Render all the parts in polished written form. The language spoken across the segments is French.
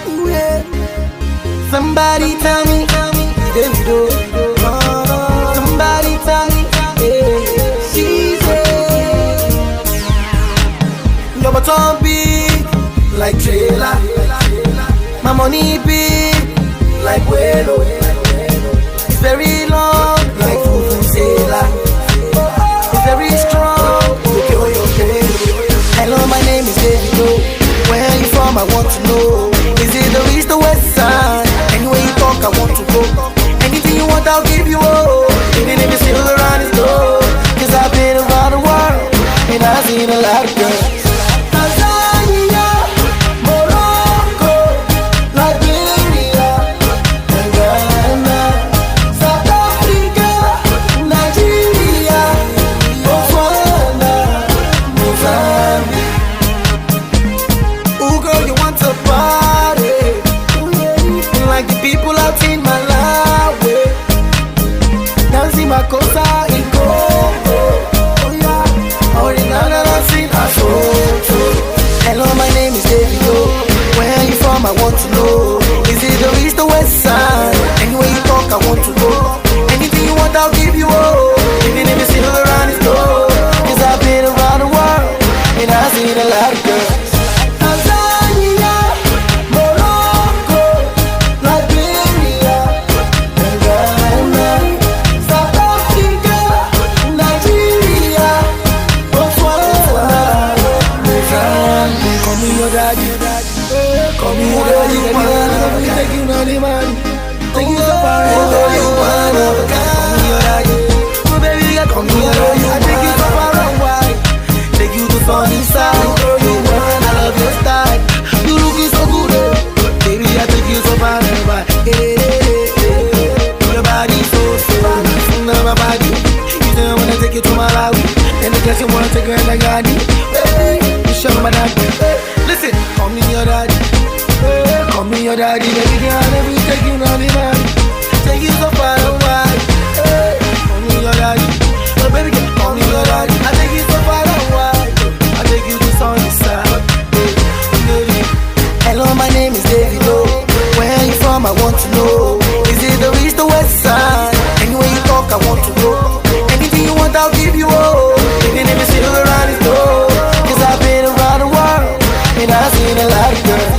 Ooh, yeah. Somebody tell me, Davido. Somebody tell me, she's your bottom big like trailer. My money big like Welo. It's very long like Vuvuzela. It's very strong. Okay. Hello, my name is Davido. Where are you from? I want to know. Is it the east or west side? Anywhere you talk, I want to go. Anything you want, I'll give you all. Even if it's still around the door. Cause I've been around the world and I've seen a lot of girls. Tanzania, Morocco, Liberia, and Ghana, South Africa, Nigeria, Botswana, Mozambique. Ooh, girl, you want to party? Like the people out in Malawi, dancing Makosa in Congo. Oh yeah, Orinana dancing Asoto. Hello, my name is Davido. Where are you from? I want to know. Is it the east or west side? Anywhere you talk, I want to go. Anything you want, I'll give you all. Even if it's still around the door. Cause I've been around the world and I've seen a lot of girls. Call me your daddy, take you on the money. Take you so far, you one of a kind. Call me your daddy, oh baby, call me your daddy. I take you so far away, take you to sunny side. You one, I love your style. You looking so good, baby, I take you so far away. Your body so fine, now my body. You say I wanna take you to Malawi, and the guess you wanna take her in the garden. You show my daddy. Listen, call me your daddy. Call me your daddy, baby girl, let me take you on the money. Take you so far away. Call me your daddy, oh baby girl, call me your daddy. I take you so far away. I take you to sunny side. Hello, my name is Davido. Where are you from? I want to know. Is it the east or west side? Anywhere you talk, I want to go. Anything you want, I'll give you all. Even if it's still around the door. Cause I've been around the world and I've seen a lot of girls.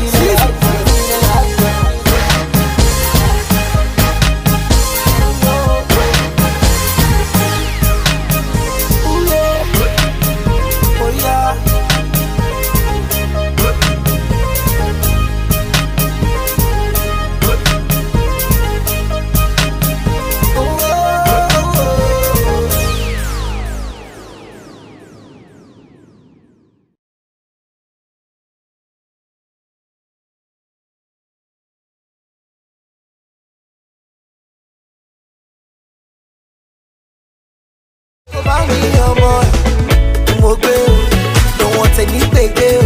Don't want any big deal.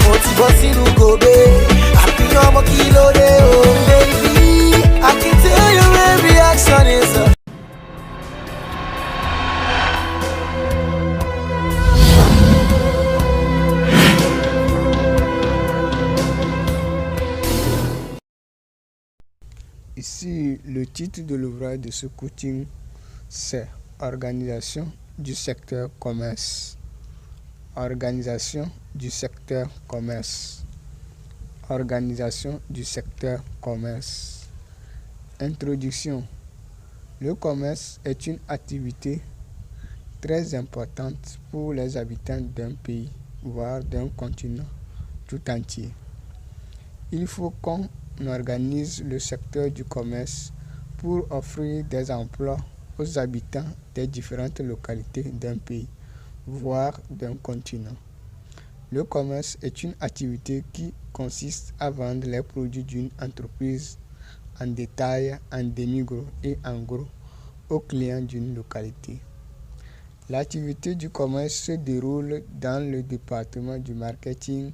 Want to bust in Ugobe. Happy I'm a kilo day, oh baby. I can tell your every action is a Ici, le titre de l'ouvrage de ce coaching, c'est Organisation du secteur commerce. Organisation du secteur commerce. Organisation du secteur commerce. Introduction. Le commerce est une activité très importante pour les habitants d'un pays, voire d'un continent tout entier. Il faut qu'on organise le secteur du commerce pour offrir des emplois aux habitants des différentes localités d'un pays, voire d'un continent. Le commerce est une activité qui consiste à vendre les produits d'une entreprise en détail, en demi-gros et en gros aux clients d'une localité. L'activité du commerce se déroule dans le département du marketing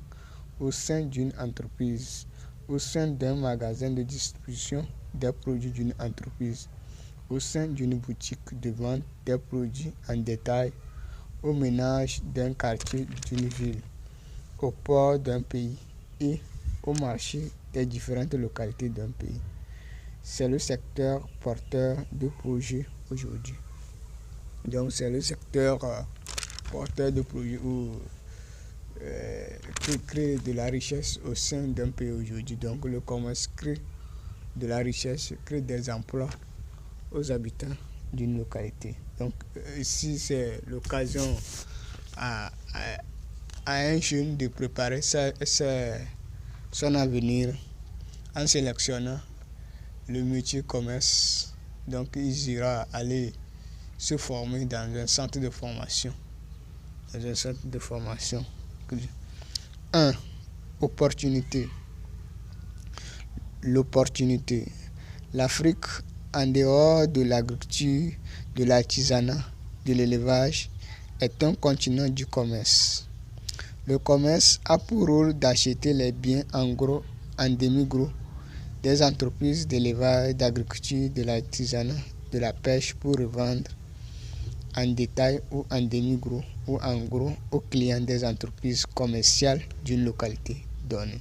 au sein d'une entreprise, au sein d'un magasin de distribution des produits d'une entreprise, au sein d'une boutique de vente des produits en détail, au ménage d'un quartier d'une ville, au port d'un pays et au marché des différentes localités d'un pays. C'est le secteur porteur de projets aujourd'hui. Donc c'est le secteur porteur de projets qui crée de la richesse au sein d'un pays aujourd'hui. Donc le commerce crée de la richesse, crée des emplois aux habitants d'une localité. Donc ici c'est l'occasion à un jeune de préparer son avenir en sélectionnant le métier commerce. Donc il ira aller se former dans un centre de formation. Dans un centre de formation. 1. Opportunité. L'opportunité. L'Afrique, en dehors de l'agriculture, de l'artisanat, de l'élevage, est un continent du commerce. Le commerce a pour rôle d'acheter les biens en gros, en demi-gros, des entreprises d'élevage, d'agriculture, de l'artisanat, de la pêche pour revendre en détail ou en demi-gros ou en gros aux clients des entreprises commerciales d'une localité donnée.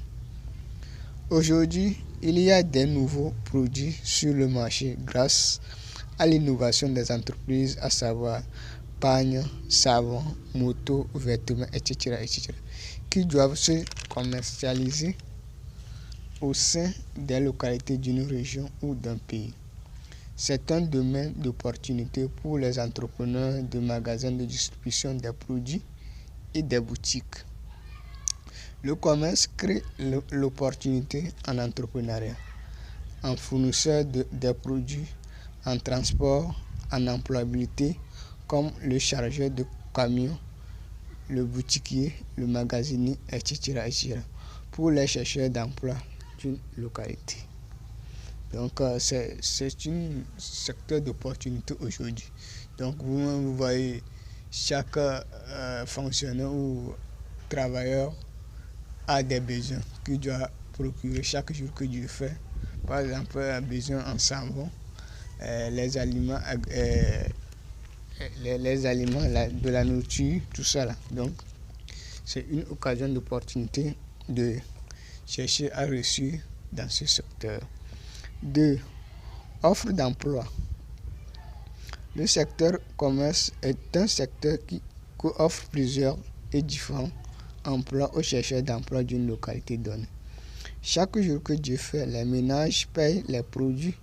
Aujourd'hui, il y a des nouveaux produits sur le marché grâce à l'innovation des entreprises, à savoir pagnes, savon, motos, vêtements, etc., qui doivent se commercialiser au sein des localités d'une région ou d'un pays. C'est un domaine d'opportunité pour les entrepreneurs de magasins de distribution des produits et des boutiques. Le commerce crée l'opportunité en entrepreneuriat, en fournisseur des produits, en transport, en employabilité, comme le chargeur de camion, le boutiquier, le magasinier, etc., pour les chercheurs d'emploi d'une localité. Donc c'est un secteur d'opportunité aujourd'hui. Donc vous voyez, chaque fonctionnaire ou travailleur a des besoins qu'il doit procurer chaque jour que Dieu fait. Par exemple, un besoin en savon, les aliments, de la nourriture, tout ça là. Donc c'est une occasion d'opportunité de chercher à réussir dans ce secteur. 2. Offre d'emploi. Le secteur commerce est un secteur qui offre plusieurs et différents emplois aux chercheurs d'emploi d'une localité donnée. Chaque jour que Dieu fait, les ménages payent les produits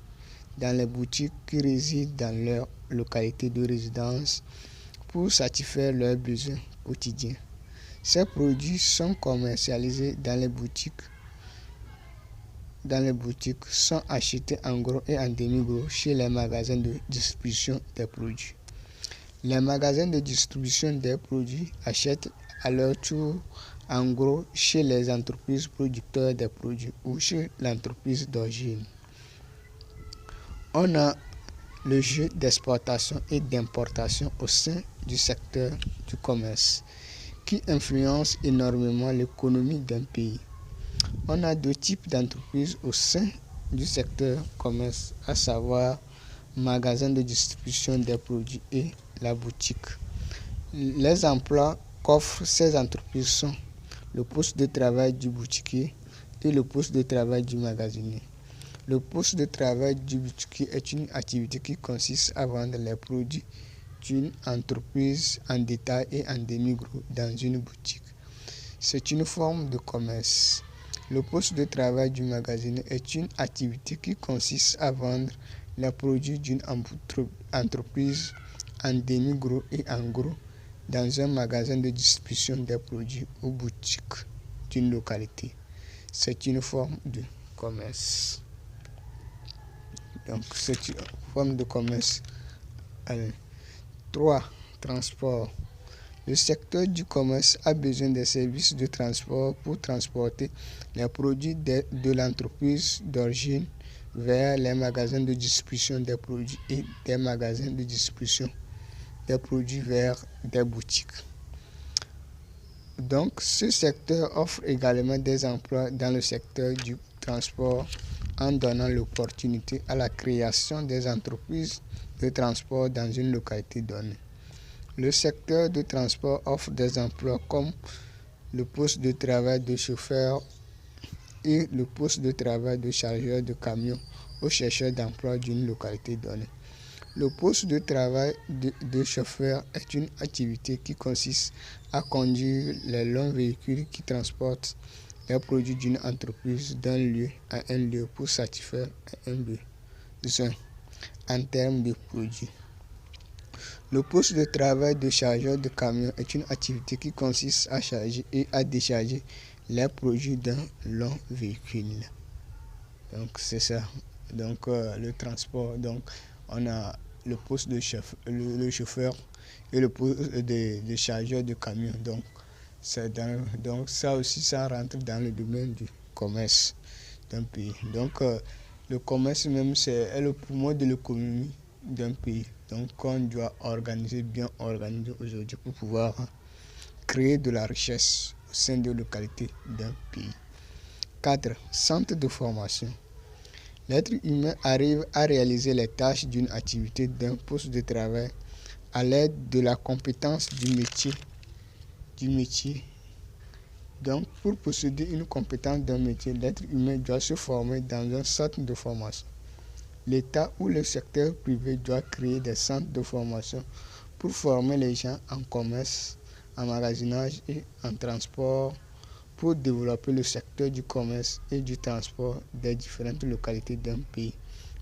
dans les boutiques qui résident dans leur localité de résidence pour satisfaire leurs besoins quotidiens. Ces produits sont commercialisés dans les boutiques sont achetés en gros et en demi-gros chez les magasins de distribution des produits. Les magasins de distribution des produits achètent à leur tour en gros chez les entreprises producteurs des produits ou chez l'entreprise d'origine. On a le jeu d'exportation et d'importation au sein du secteur du commerce qui influence énormément l'économie d'un pays. On a 2 types d'entreprises au sein du secteur commerce, à savoir magasin de distribution des produits et la boutique. Les emplois qu'offrent ces entreprises sont le poste de travail du boutiquier et le poste de travail du magasinier. Le poste de travail du boutiquier est une activité qui consiste à vendre les produits d'une entreprise en détail et en demi-gros dans une boutique. C'est une forme de commerce. Le poste de travail du magasinier est une activité qui consiste à vendre les produits d'une entreprise en demi-gros et en gros dans un magasin de distribution des produits ou boutique d'une localité. C'est une forme de commerce. Donc c'est une forme de commerce. 3. Transport. Le secteur du commerce a besoin des services de transport pour transporter les produits de l'entreprise d'origine vers les magasins de distribution des produits et des magasins de distribution des produits vers des boutiques. Donc, ce secteur offre également des emplois dans le secteur du transport en donnant l'opportunité à la création des entreprises de transport dans une localité donnée. Le secteur du transport offre des emplois comme le poste de travail de chauffeur et le poste de travail de chargeur de camion aux chercheurs d'emploi d'une localité donnée. Le poste de travail de chauffeur est une activité qui consiste à conduire les longs véhicules qui transportent les produits d'une entreprise d'un lieu à un lieu pour satisfaire un besoin en termes de produits. Le poste de travail de chargeur de camion est une activité qui consiste à charger et à décharger les produits d'un long véhicule. Donc c'est ça. Donc le transport. Donc on a le poste de le chauffeur et le poste de chargeur de camion. Donc ça aussi, ça rentre dans le domaine du commerce d'un pays. Donc le commerce même, c'est le poumon de l'économie d'un pays. Donc on doit bien organiser aujourd'hui pour pouvoir créer de la richesse au sein de localités d'un pays. 4. Centre de formation. L'être humain arrive à réaliser les tâches d'une activité d'un poste de travail à l'aide de la compétence du métier. Donc, pour posséder une compétence d'un métier, l'être humain doit se former dans un centre de formation. L'État ou le secteur privé doit créer des centres de formation pour former les gens en commerce, en magasinage et en transport, pour développer le secteur du commerce et du transport des différentes localités d'un pays,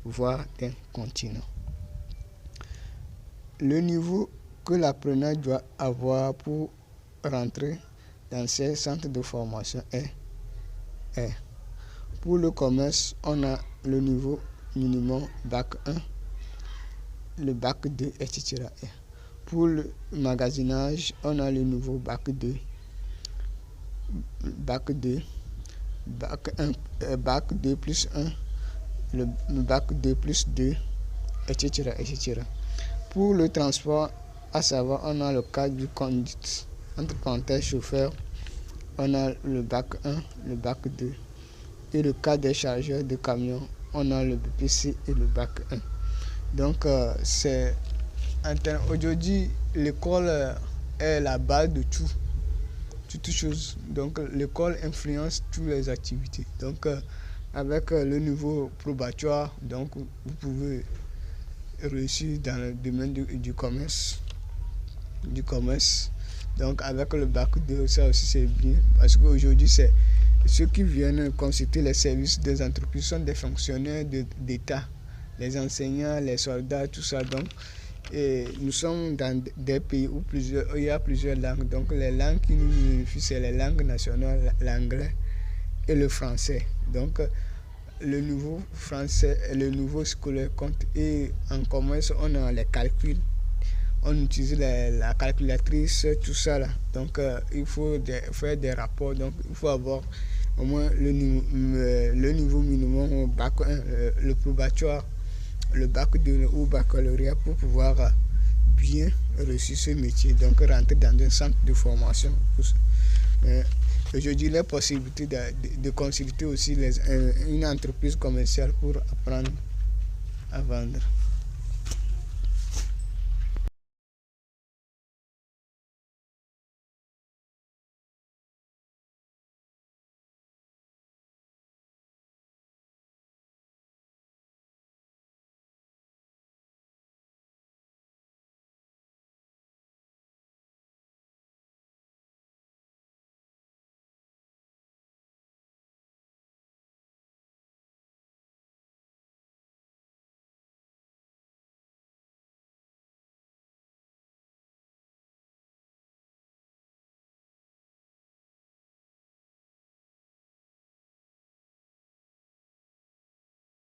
voire d'un continent. Le niveau que l'apprenant doit avoir pour rentrer dans ces centres de formation est pour le commerce, on a le niveau minimum bac 1, le bac 2, etc. Pour le magasinage, on a le niveau bac 2, bac 2 plus 1, le bac 2 plus 2, etc. Pour le transport, à savoir, on a le cadre du conduite, entre parenthèses chauffeur, on a le bac 1, le bac 2. Et le cas des chargeurs de camions, on a le BPC et le bac 1. Donc, aujourd'hui, l'école est la base de toute chose. Donc, l'école influence toutes les activités. Donc, avec le niveau probatoire, donc, vous pouvez réussir dans le domaine du commerce. Donc, avec le bac 2, ça aussi c'est bien. Parce qu'aujourd'hui, ceux qui viennent consulter les services des entreprises sont des fonctionnaires d'État, les enseignants, les soldats, tout ça. Donc, et nous sommes dans des pays où il y a plusieurs langues. Donc, les langues qui nous unifient, c'est les langues nationales, l'anglais et le français. Donc, le nouveau français et le nouveau scolaire compte. Et en commerce, on a les calculs. On utilise la calculatrice, tout ça là. Donc, il faut faire des rapports. Donc, il faut avoir au moins le niveau minimum au bac 1, le probatoire, le bac 2 ou baccalauréat pour pouvoir bien réussir ce métier. Donc, rentrer dans un centre de formation. Aujourd'hui, la possibilité de consulter aussi une entreprise commerciale pour apprendre à vendre.